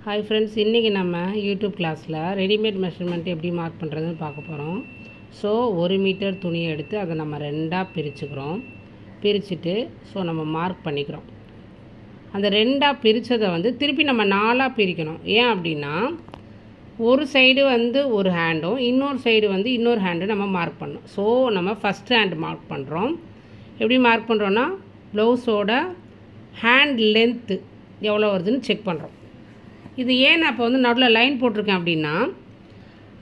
Hi friends, இன்றைக்கி நம்ம YouTube கிளாஸில் ரெடிமேட் மெஷர்மெண்ட் எப்படி மார்க் பண்ணுறதுன்னு பார்க்க போகிறோம். ஸோ 1 மீட்டர் துணியை எடுத்து அதை நம்ம ரெண்டாக பிரிச்சுட்டு நம்ம மார்க் பண்ணிக்கிறோம். அந்த ரெண்டாக பிரித்ததை திருப்பி நம்ம 4ஆக பிரிக்கணும். ஏன் அப்படின்னா, ஒரு சைடு ஒரு ஹேண்டும் இன்னொரு சைடு இன்னொரு ஹேண்டும் நம்ம மார்க் பண்ணணும். ஸோ நம்ம ஃபஸ்ட் ஹேண்ட் மார்க் பண்ணுறோம். எப்படி மார்க் பண்ணுறோன்னா, ப்ளவுஸோட ஹேண்ட் லென்த்து எவ்வளோ வருதுன்னு செக் பண்ணுறோம். இது ஏன் நான் இப்போ நடுவில் லைன் போட்டிருக்கேன் அப்படின்னா,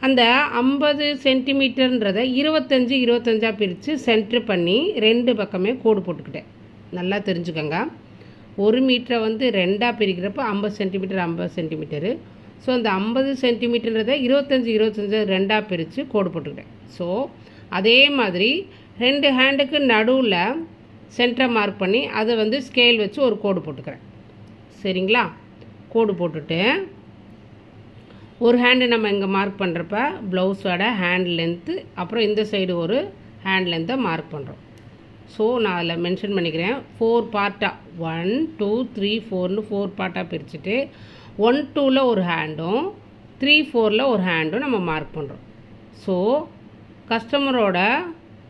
அந்த 50 சென்டிமீட்டர்ன்றதை 25 பிரித்து சென்ட்ரு பண்ணி 2 பக்கமே கோடு போட்டுக்கிட்டேன். நல்லா தெரிஞ்சுக்கோங்க. 1 மீட்டரை ரெண்டாக பிரிக்கிறப்போ 50 சென்டிமீட்டர் 50 சென்டிமீட்டரு. ஸோ அந்த 50 சென்டிமீட்டர்ன்றதை 25 ரெண்டாக பிரித்து கோடு போட்டுக்கிட்டேன். ஸோ அதே மாதிரி 2 ஹேண்டுக்கு நடுவில் சென்டரை மார்க் பண்ணி அதை ஸ்கேல் வச்சு ஒரு கோடு போட்டுக்கிறேன். சரிங்களா? கோடு போட்டுட்டு ஒரு ஹேண்டு நம்ம இங்கே மார்க் பண்ணுறப்ப ப்ளவுஸோட ஹேண்ட் லென்த்து, அப்புறம் இந்த சைடு ஒரு ஹேண்ட் லென்த்தை மார்க் பண்ணுறோம். ஸோ நான் அதில் மென்ஷன் பண்ணிக்கிறேன். 4 பார்ட்டாக 1 2 3 4ன்னு 4 பார்ட்டாக பிரிச்சுட்டு 1 2ல் ஒரு ஹேண்டும் 3 4ல் ஒரு ஹேண்டும் நம்ம மார்க் பண்ணுறோம். ஸோ கஸ்டமரோட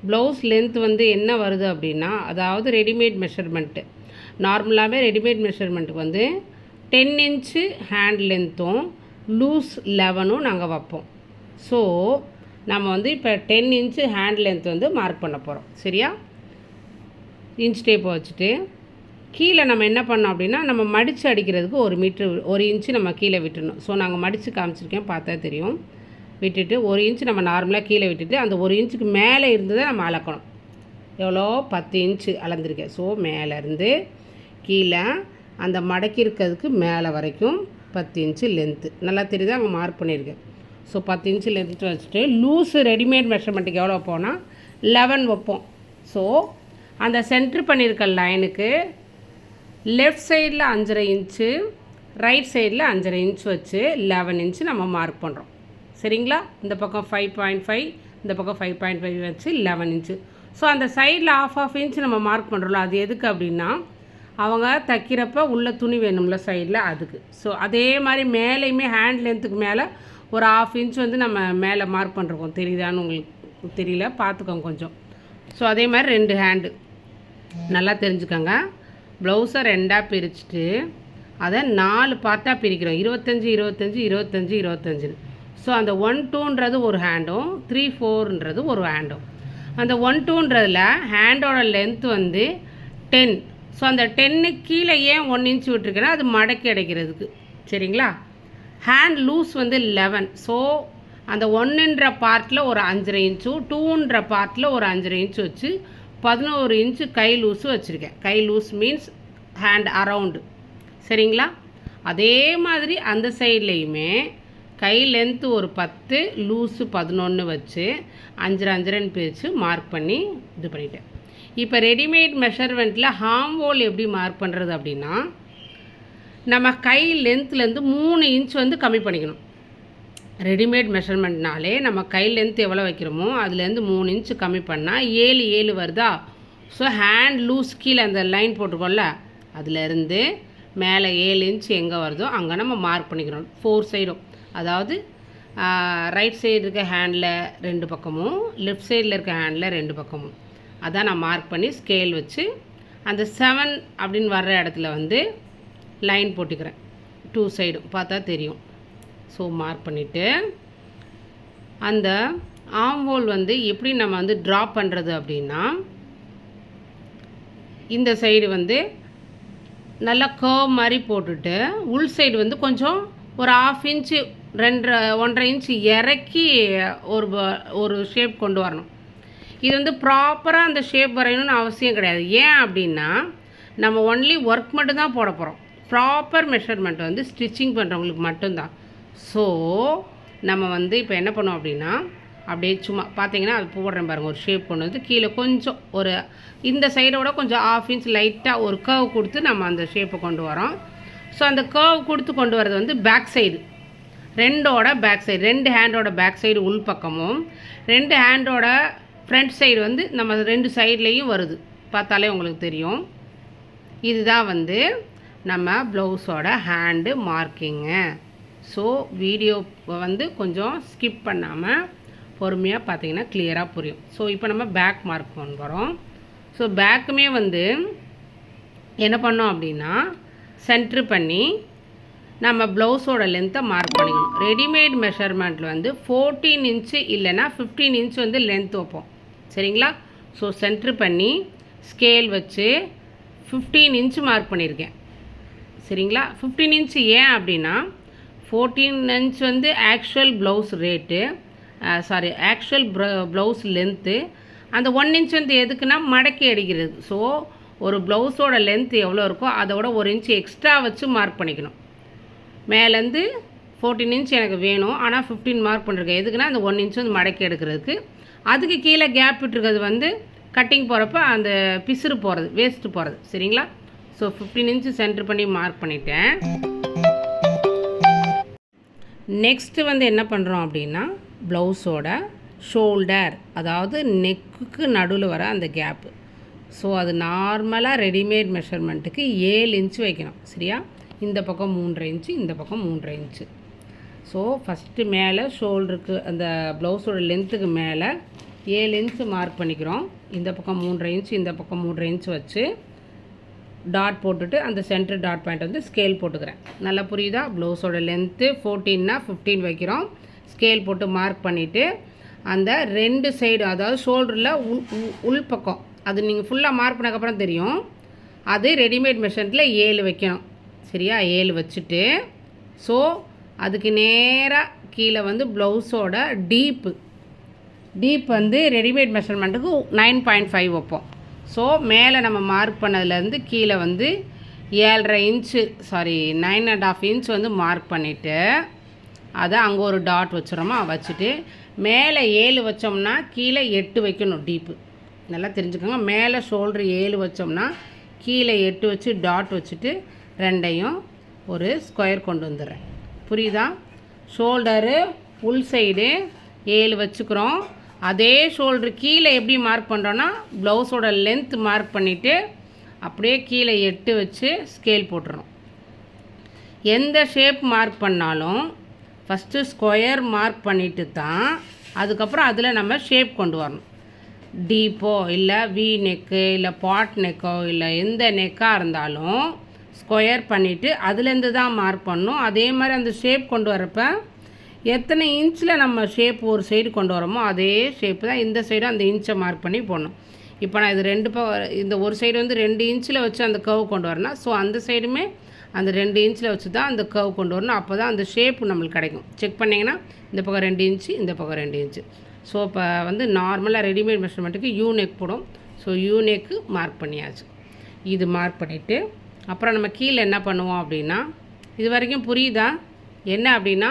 ப்ளவுஸ் லென்த் என்ன வருது அப்படின்னா, அதாவது ரெடிமேட் மெஷர்மெண்ட்டு நார்மலாகவே ரெடிமேட் மெஷர்மெண்ட்டுக்கு 10 இன்ச்சு ஹேண்ட் லென்த்தும் லூஸ் 11ம் நாங்கள் வைப்போம். ஸோ நம்ம இப்போ 10 இன்ச்சு ஹேண்ட் லென்த் மார்க் பண்ண போகிறோம். சரியா? இன்ச் டேப்பை வச்சுட்டு கீழே நம்ம என்ன பண்ணோம் அப்படின்னா, நம்ம மடித்து அடிக்கிறதுக்கு 1 இன்ச்சு நம்ம கீழே விட்டுடணும். ஸோ நாங்கள் மடித்து காமிச்சிருக்கேன், பார்த்தா தெரியும். விட்டுட்டு 1 இன்ச்சு நம்ம நார்மலாக கீழே விட்டுட்டு அந்த 1 இன்ச்சுக்கு மேலே இருந்ததை நம்ம அளக்கணும். எவ்வளோ? 10 இன்ச்சு அளந்துருக்கேன். ஸோ மேலேருந்து கீழே அந்த மடக்கி இருக்கிறதுக்கு மேலே வரைக்கும் 10 இன்ச்சு லென்த்து. நல்லா தெரியுது, அங்கே மார்க் பண்ணியிருக்கேன். ஸோ 10 இன்ச்சு லென்த்து வச்சுட்டு லூஸு ரெடிமேட் மெஷர்மெண்ட்டுக்கு எவ்வளோ வைப்போம்னா 11 வைப்போம். ஸோ அந்த சென்ட்ரு பண்ணியிருக்க லைனுக்கு லெஃப்ட் சைடில் 5.5 இன்ச்சு, ரைட் சைடில் 5.5 இன்ச்சு வச்சு 11 இன்ச்சு நம்ம மார்க் பண்ணுறோம். சரிங்களா? இந்த பக்கம் 5.5, இந்த பக்கம் 5.5 வச்சு 11 இன்ச்சு. ஸோ அந்த சைடில் ஆஃப் இன்ச்சு நம்ம மார்க் பண்ணுறோம்ல, அது எதுக்கு அப்படின்னா, அவங்க தைக்கிறப்ப உள்ள துணி வேணும்ல சைடில், அதுக்கு. ஸோ அதே மாதிரி மேலேயுமே ஹேண்ட் லென்த்துக்கு மேலே ஒரு 1/2 இன்ச் நம்ம மேலே மார்க் பண்ணுறோம். தெரியுதான்னு உங்களுக்கு தெரியல, பார்த்துக்கோங்க கொஞ்சம். ஸோ அதே மாதிரி 2 ஹேண்டு நல்லா தெரிஞ்சுக்கோங்க. ப்ளவுஸை ரெண்டாக பிரிச்சுட்டு அதை 4 பார்ட்டாக பிரிக்கிறோம். 25 ஸோ அந்த 1 2ன்றது ஒரு ஹேண்டும் 3 4ன்றது ஒரு ஹேண்டும். அந்த 1 2ன்றதில் ஹேண்டோட லென்த்து 10. ஸோ அந்த 10க்கு கீழே ஏன் 1 இன்ச்சு விட்டுருக்கேன்னா, அது மடக்கி அடைக்கிறதுக்கு. சரிங்களா? Hand loose 11. ஸோ அந்த 1ன்ற பார்ட்டில் ஒரு 5.5 இன்ச்சும் 2ன்ற பார்ட்டில் ஒரு 5.5 இன்ச்சு வச்சு 11 இன்ச்சு கை லூஸு வச்சுருக்கேன். கை லூஸ் மீன்ஸ் ஹேண்ட் அரவுண்டு. சரிங்களா? அதே மாதிரி அந்த சைட்லேயுமே கை லென்த்து ஒரு 10, லூஸு 11 வச்சு 5.5 பிரித்து மார்க் பண்ணி இது பண்ணிட்டேன். இப்போ ரெடிமேட் மெஷர்மெண்ட்டில் ஹார்ம் ஹோல் எப்படி மார்க் பண்ணுறது அப்படின்னா, நம்ம கை லென்த்துலேருந்து 3 இன்ச் கம்மி பண்ணிக்கணும். ரெடிமேட் மெஷர்மெண்ட்னாலே நம்ம கை லென்த் எவ்வளோ வைக்கிறோமோ அதுலேருந்து 3 இன்ச்சு கம்மி பண்ணால் 7 வருதா? ஸோ ஹேண்ட் லூஸ் கீழே அந்த லைன் போட்டுக்கோல்ல, அதுலேருந்து மேலே 7 இன்ச் எங்கே வருதோ அங்கே நம்ம மார்க் பண்ணிக்கிறோம். 4 சைடும், அதாவது ரைட் சைடு இருக்க ஹேண்டில் 2 பக்கமும், லெஃப்ட் சைடில் இருக்க ஹேண்டில் 2 பக்கமும். அதான் நான் மார்க் பண்ணி ஸ்கேல் வச்சு அந்த 7 அப்படின்னு வர்ற இடத்துல லைன் போட்டுக்கிறேன். 2 சைடும் பார்த்தா தெரியும். ஸோ மார்க் பண்ணிவிட்டு அந்த ஆர்ம் ஹோல் எப்படி நம்ம ட்ரா பண்ணுறது அப்படின்னா, இந்த சைடு நல்லா கர்வ் மாதிரி போட்டுட்டு உள் சைடு கொஞ்சம் ஒரு 1/2 இன்ச்சு 1.5 இன்ச்சு இறக்கி ஒரு ஷேப் கொண்டு வரணும். இது ப்ராப்பராக அந்த ஷேப் வரையணும்னு அவசியம் கிடையாது. ஏன் அப்படின்னா, நம்ம ஒன்லி ஒர்க் மட்டும்தான் போட போகிறோம். ப்ராப்பர் மெஷர்மெண்ட் ஸ்டிச்சிங் பண்ணுறவங்களுக்கு மட்டும்தான். ஸோ நம்ம இப்போ என்ன பண்ணோம் அப்படின்னா, அப்படியே சும்மா பார்த்தீங்கன்னா அது போடுறேன் பாருங்கள், ஒரு ஷேப் கொண்டு கீழே கொஞ்சம் ஒரு இந்த சைடோட கொஞ்சம் 1/2 இன்ச் லைட்டாக ஒரு கர்வ் கொடுத்து நம்ம அந்த ஷேப்பை கொண்டு வரோம். ஸோ அந்த கர்வ் கொடுத்து கொண்டு வரது பேக் சைடு, 2 பேக் சைடு, 2 ஹேண்டோட பேக் சைடு உள் பக்கமும் 2 ஹேண்டோட ஃப்ரண்ட் சைடு நம்ம 2 சைட்லேயும் வருது. பார்த்தாலே உங்களுக்கு தெரியும். இதுதான் நம்ம ப்ளவுஸோட ஹேண்டு மார்க்கிங்கு. ஸோ வீடியோ வந்து கொஞ்சம் ஸ்கிப் பண்ணாமல் பொறுமையாக பார்த்தீங்கன்னா கிளியராக புரியும். ஸோ இப்போ நம்ம பேக் மார்க் பண்ண போகிறோம். ஸோ பேக்குமே வந்து என்ன பண்ணோம் அப்படின்னா சென்ட்ரு பண்ணி நம்ம ப்ளவுஸோட லென்த்தை மார்க் பண்ணிக்கணும். ரெடிமேட் மெஷர்மெண்ட்டில் வந்து 14 இன்ச்சு இல்லைன்னா 15 இன்ச் வந்து லென்த் வைப்போம். சரிங்களா? ஸோ சென்ட்ரு பண்ணி ஸ்கேல் வச்சு 15 இன்ச்சு மார்க் பண்ணியிருக்கேன். சரிங்களா? 15 இன்ச்சு ஏன் அப்படின்னா 14 இன்ச் வந்து actual blouse rate actual blouse length. அந்த 1 இன்ச் வந்து எதுக்குன்னா மடக்கி அடிக்கிறது. ஸோ ஒரு ப்ளவுஸோட லென்த் எவ்வளோ இருக்கோ அதோட 1 இன்ச்சு எக்ஸ்ட்ரா வச்சு மார்க் பண்ணிக்கணும். மேலேருந்து 14 இன்ச் எனக்கு வேணும், ஆனால் 15 மார்க் பண்ணிருக்கேன். எதுக்குன்னா அந்த 1 இன்ச் வந்து மடக்கி எடுக்கிறதுக்கு. அதுக்கு கீழே கேப் விட்டுருக்கிறது வந்து கட்டிங் போகிறப்ப அந்த பிசுறு போகிறது, வேஸ்ட்டு போகிறது. சரிங்களா? ஸோ 15 இன்ச்சு சென்டர் பண்ணி மார்க் பண்ணிட்டேன். நெக்ஸ்ட்டு வந்து என்ன பண்ணுறோம் அப்படின்னா ப்ளவுஸோட ஷோல்டர், அதாவது நெக்குக்கு நடுவில் வர அந்த கேப்பு. ஸோ அது நார்மலாக ரெடிமேட் மெஷர்மெண்ட்டுக்கு 7 இன்ச்சு வைக்கணும். சரியா? இந்த பக்கம் 3.5 இன்ச்சு, இந்த பக்கம் 3.5 இன்ச்சு. ஸோ ஃபஸ்ட்டு மேலே ஷோல்டருக்கு அந்த ப்ளவுஸோட லென்த்துக்கு மேலே 7 இன்ச்சு மார்க் பண்ணிக்கிறோம். இந்த பக்கம் 3.5 இன்ச்சு, இந்த பக்கம் 3.5 இன்ச்சு வச்சு டாட் போட்டுட்டு அந்த சென்டர் டாட் பாயிண்ட் வந்து ஸ்கேல் போட்டுக்கிறேன். நல்லா புரியுதா? ப்ளவுஸோட லென்த்து 14னா 15 வைக்கிறோம். ஸ்கேல் போட்டு மார்க் பண்ணிவிட்டு அந்த 2 சைடு, அதாவது ஷோல்டரில் உள் பக்கம், அது நீங்கள் ஃபுல்லாக மார்க் பண்ணக்கப்புறம் தெரியும். அது ரெடிமேட் மெஷர்மெண்ட்டில் 7 வைக்கணும். சரியா? 7 வச்சுட்டு ஸோ அதுக்கு நேராக கீழே வந்து ப்ளவுஸோட டீப் வந்து ரெடிமேட் மெஷர்மெண்ட்டுக்கு 9.5 வைப்போம். ஸோ மேலே நம்ம மார்க் பண்ணதுலேருந்து கீழே வந்து 7.5 இன்ச்சு 9.5 இன்ச் வந்து மார்க் பண்ணிவிட்டு அதை அங்கே ஒரு டாட் வச்சுறோமா, வச்சுட்டு மேலே 7 வச்சோம்னா கீழே 8 வைக்கணும். டீப்பு நல்லா தெரிஞ்சுக்கோங்க. மேலே ஷோல்ட்ரு 7 வச்சோம்னா கீழே 8 வச்சு டாட் வச்சுட்டு ரெண்டையும் ஒரு ஸ்கொயர் கொண்டு வந்துடுறேன். புரியுதா? ஷோல்டரு உள் சைடு 7 வச்சுக்கிறோம். அதே ஷோல்ட்ரு கீழே எப்படி மார்க் பண்ணுறோன்னா ப்ளவுஸோட லென்த் மார்க் பண்ணிவிட்டு அப்படியே கீழே 8 வச்சு ஸ்கேல் போட்டுறோம். எந்த ஷேப் மார்க் பண்ணாலும் ஃபஸ்ட்டு ஸ்கொயர் மார்க் பண்ணிவிட்டு தான் அதுக்கப்புறம் அதில் நம்ம ஷேப் கொண்டு வரணும். டீப்போ இல்லை வி நெக்கு இல்லை பாட் நெக்கோ இல்லை எந்த நெக்காக இருந்தாலும் ஸ்கொயர் பண்ணிவிட்டு அதுலேருந்து தான் மார்க் பண்ணணும். அதே மாதிரி அந்த ஷேப் கொண்டு வரப்போ எத்தனை இன்ச்சில் நம்ம ஷேப் ஒரு சைடு கொண்டு வரோமோ அதே ஷேப்பு தான் இந்த சைடும் அந்த இன்ச்சை மார்க் பண்ணி போடணும். இப்போ நான் இது இந்த ஒரு சைடு வந்து 2 இன்ச்சில் வச்சு அந்த கர்வ் கொண்டு வரணும். ஸோ அந்த சைடுமே அந்த 2 இன்ச்சில் வச்சு தான் அந்த கர்வ் கொண்டு வரணும். அப்போ தான் அந்த ஷேப்பு நம்மளுக்கு கிடைக்கும். செக் பண்ணிங்கன்னா இந்த பக்கம் 2 இன்ச்சு, இந்த பக்கம் 2 இன்ச்சு. ஸோ இப்போ வந்து நார்மலாக ரெடிமேட் மெஷர்மெண்ட்டுக்கு யூ நெக் போடும். ஸோ யூ நெக்கு மார்க் பண்ணியாச்சு. இது மார்க் பண்ணிவிட்டு அப்புறம் நம்ம கீழே என்ன பண்ணுவோம் அப்படின்னா, இது வரைக்கும் புரியுதா? என்ன அப்படின்னா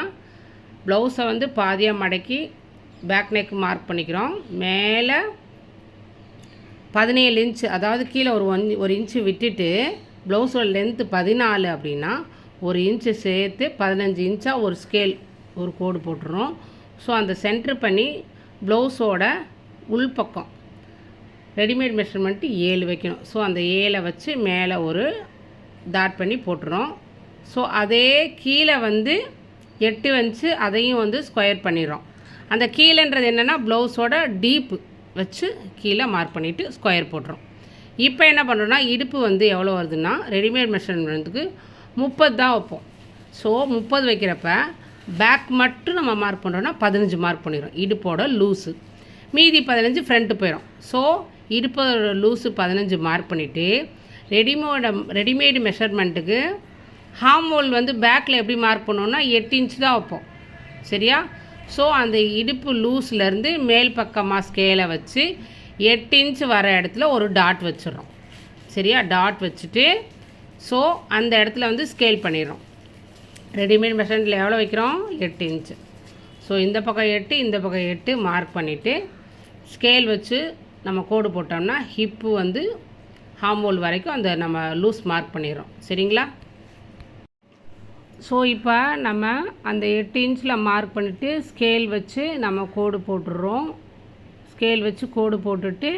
ப்ளவுஸை வந்து பாதியாக மடக்கி பேக் நெக் மார்க் பண்ணிக்கிறோம். மேலே 17 இன்ச்சு, அதாவது கீழே ஒரு இன்ச்சு விட்டுட்டு ப்ளவுஸோட லென்த்து 14 அப்படின்னா 1 இன்ச்சு சேர்த்து 15 இன்ச்சாக ஒரு ஸ்கேல் ஒரு கோடு போட்டுறோம். ஸோ அந்த சென்ட்ரு பண்ணி ப்ளவுஸோட உள்பக்கம் ரெடிமேட் மெஷர்மெண்ட்டு 7 வைக்கணும். ஸோ அந்த 7 வச்சு மேலே ஒரு டாட் பண்ணி போட்டுறோம். ஸோ அதே கீழே வந்து 8 வச்சு அதையும் வந்து ஸ்கொயர் பண்ணிடுறோம். அந்த கீழேன்றது என்னென்னா ப்ளவுஸோட டீப்பு வச்சு கீழே மார்க் பண்ணிவிட்டு ஸ்கொயர் போட்டுறோம். இப்போ என்ன பண்ணுறோன்னா இடுப்பு வந்து எவ்வளோ வருதுன்னா ரெடிமேட் மெஷர்மெண்ட்டுக்கு 30 தான் வைப்போம். ஸோ 30 வைக்கிறப்ப பேக் மட்டும் நம்ம மார்க் பண்ணுறோன்னா 15 மார்க் பண்ணிடுறோம். இடுப்போட லூஸு மீதி 15 ஃப்ரண்ட்டு போயிடும். ஸோ இடுப்போட லூஸு 15 மார்க் பண்ணிவிட்டு ரெடிமேடு மெஷர்மெண்ட்டுக்கு ஹார்ம் ஹோல் வந்து பேக்கில் எப்படி மார்க் பண்ணோன்னா 8 இன்ச் தான் வைப்போம். சரியா? ஸோ அந்த இடுப்பு லூஸ்லேருந்து மேல் பக்கமாக ஸ்கேலை வச்சு 8 இன்ச் வர இடத்துல ஒரு டாட் வச்சிடறோம். சரியா? டாட் வச்சுட்டு ஸோ அந்த இடத்துல வந்து ஸ்கேல் பண்ணிடுறோம். ரெடிமேட் மெஷர்மெண்ட்டில் எவ்வளோ வைக்கிறோம்? 8 இன்ச்சு. ஸோ இந்த பக்கம் 8, இந்த பக்கம் 8 மார்க் பண்ணிவிட்டு ஸ்கேல் வச்சு நம்ம கோடு போட்டோம்னா ஹிப்பு வந்து ஹார்ம் ஹோல் வரைக்கும் அந்த நம்ம லூஸ் மார்க் பண்ணிடுறோம். சரிங்களா? ஸோ இப்போ நம்ம அந்த 8 இன்ச்சில் மார்க் பண்ணிவிட்டு ஸ்கேல் வச்சு நம்ம கோடு போட்டுடுறோம். ஸ்கேல் வச்சு கோடு போட்டுட்டு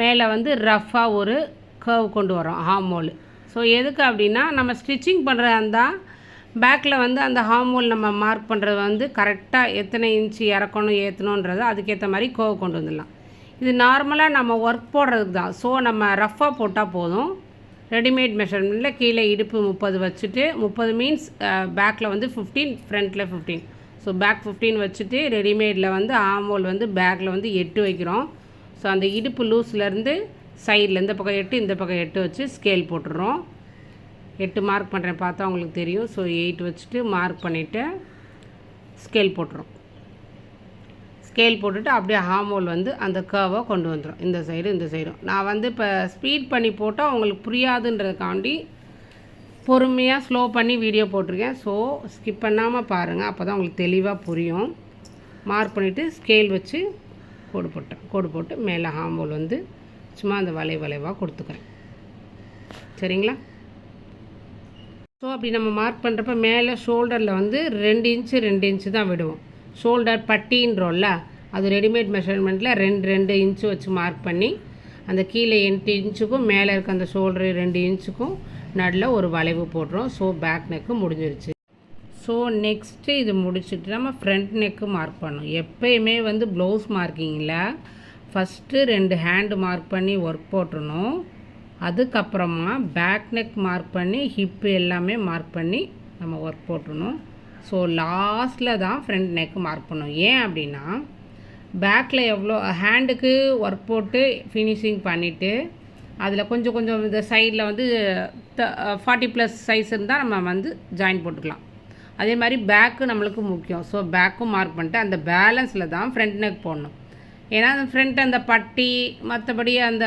மேலே வந்து ரஃப்பாக ஒரு கர்வ் கொண்டு வரோம் ஹார்ம் ஹோல். ஸோ ஸோ எதுக்கு அப்படின்னா நம்ம ஸ்டிச்சிங் பண்ணுறதா இருந்தால் பேக்கில் வந்து அந்த ஹார்மோல் நம்ம மார்க் பண்ணுறது வந்து கரெக்டாக எத்தனை இன்ச்சு இறக்கணும் ஏற்றணுன்றது அதுக்கேற்ற மாதிரி கோவை கொண்டு வந்துடலாம். இது நார்மலாக நம்ம ஒர்க் போடுறதுக்கு தான். ஸோ நம்ம ரஃப்பாக போட்டால் போதும். ரெடிமேட் மெஷர்மெண்ட்டில் கீழே இடுப்பு 30 வச்சுட்டு 30 மீன்ஸ் பேக்கில் வந்து 15, ஃப்ரண்ட்டில் 15. ஸோ பேக் 15 வச்சுட்டு ரெடிமேடில் வந்து ஆர்மோல் வந்து பேக்கில் வந்து 8 வைக்கிறோம். ஸோ அந்த இடுப்பு லூஸ்லேருந்து சைடில் இந்த பக்கம் 8 இந்த பக்கம் 8 வச்சு ஸ்கேல் போட்டுடுறோம். 8 மார்க் பண்ணுறேன் பார்த்தா உங்களுக்கு தெரியும். ஸோ 8 வச்சுட்டு மார்க் பண்ணிவிட்டு ஸ்கேல் போட்டுரும். ஸ்கேல் போட்டுட்டு அப்படியே ஹார்மோல் வந்து அந்த கர்வை கொண்டு வந்துடும். இந்த சைடும் இந்த சைடும். நான் வந்து இப்போ ஸ்பீட் பண்ணி போட்டால் உங்களுக்கு புரியாதுன்றதுக்காண்டி பொறுமையாக ஸ்லோ பண்ணி வீடியோ போட்டிருக்கேன். ஸோ ஸ்கிப் பண்ணாமல் பாருங்கள், அப்போ தான் உங்களுக்கு தெளிவாக புரியும். மார்க் பண்ணிவிட்டு ஸ்கேல் வச்சு கோடு போட்டு மேலே ஹார்மோல் வந்து சும்மா அந்த வளைவாக கொடுத்துக்கிறேன். சரிங்களா? ஸோ அப்படி நம்ம மார்க் பண்ணுறப்ப மேலே ஷோல்டரில் வந்து 2 இன்ச்சு தான் விடுவோம். ஷோல்டர் பட்டின்றோம்ல, அது ரெடிமேட் மெஷர்மெண்ட்டில் 2 இன்ச்சு வச்சு மார்க் பண்ணி அந்த கீழே 8 இன்ச்சுக்கும் மேலே இருக்க அந்த ஷோல்டரு 2 இன்ச்சுக்கும் நடுவில் ஒரு வளைவு போடுறோம். ஸோ பேக் நெக்கு முடிஞ்சிருச்சு. ஸோ நெக்ஸ்ட்டு இது முடிச்சுட்டு நம்ம ஃப்ரண்ட் நெக்கு மார்க் பண்ணோம். எப்போயுமே வந்து ப்ளவுஸ் மார்க்கிங்கில் ஃபஸ்ட்டு 2 ஹேண்டு மார்க் பண்ணி ஒர்க் போட்டுருணும். அதுக்கப்புறமா பேக் நெக் மார்க் பண்ணி ஹிப்பு எல்லாமே மார்க் பண்ணி நம்ம ஒர்க் போட்டுருணும். ஸோ லாஸ்ட்டில் தான் ஃப்ரண்ட் நெக்கு மார்க் பண்ணணும். ஏன் அப்படின்னா பேக்கில் எவ்வளோ ஹேண்டுக்கு ஒர்க் போட்டு ஃபினிஷிங் பண்ணிவிட்டு அதில் கொஞ்சம் இந்த சைடில் வந்து 40+ சைஸ் இருந்தால் நம்ம வந்து ஜாயின் போட்டுக்கலாம். அதே மாதிரி பேக்கு நம்மளுக்கு முக்கியம். ஸோ பேக்கும் மார்க் பண்ணிட்டு அந்த பேலன்ஸில் தான் ஃப்ரண்ட் நெக் போடணும். ஏன்னா அந்த ஃப்ரண்ட் அந்த பட்டி மற்றபடி அந்த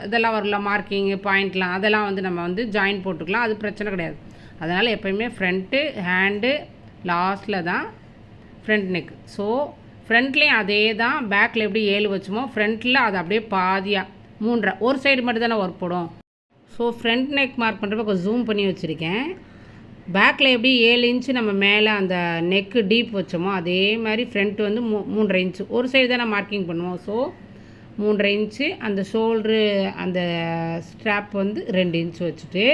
இதெல்லாம் வரல மார்க்கிங்கு பாயிண்ட்லாம் அதெல்லாம் வந்து நம்ம வந்து ஜாயின் போட்டுக்கலாம். அது பிரச்சனை கிடையாது. அதனால் எப்போயுமே ஃப்ரண்ட்டு ஹேண்டு லாஸ்ட்டில் தான் ஃப்ரண்ட் நெக். ஸோ ஃப்ரண்ட்லேயும் அதே தான். பேக்கில் எப்படி 7 வச்சுமோ ஃப்ரண்ட்டில் அது அப்படியே பாதியாக 3.5 ஒரு சைடு மட்டும் தானே ஒர்க் போடும். ஸோ ஃப்ரண்ட் நெக் மார்க் பண்ணுறப்ப கொஞ்சம் ஜூம் பண்ணி வச்சுருக்கேன். பேக்கில் எப்படி 7 இன்ச்சு நம்ம மேலே அந்த நெக்கு டீப் வச்சோமோ அதே மாதிரி ஃப்ரண்ட் வந்து 3.5 இன்ச்சு ஒரு சைடு தானே மார்க்கிங் பண்ணுவோம். ஸோ 3.5 இன்ச்சு அந்த ஷோல்ட்ரு அந்த ஸ்ட்ராப் வந்து 2 இன்ச்சு வச்சுட்டு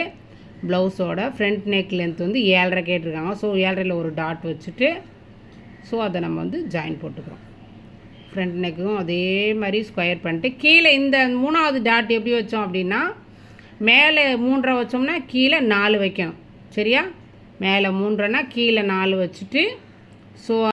ப்ளவுஸோட ஃப்ரண்ட் நெக் லென்த் வந்து 7.5 கேட்டிருக்காங்க. ஸோ 7.5ல் ஒரு டாட் வச்சுட்டு ஸோ அதை நம்ம வந்து ஜாயின் போட்டுக்கிறோம். ஃப்ரண்ட் நெக்கும் அதே மாதிரி ஸ்கொயர் பண்ணிட்டு கீழே இந்த 3வது டாட் எப்படி வச்சோம் அப்படின்னா மேலே 3.5 வச்சோம்னா கீழே 4 வைக்கணும். சரியா? மேலே 3.5னா கீழே 4 வச்சுட்டு ஸோ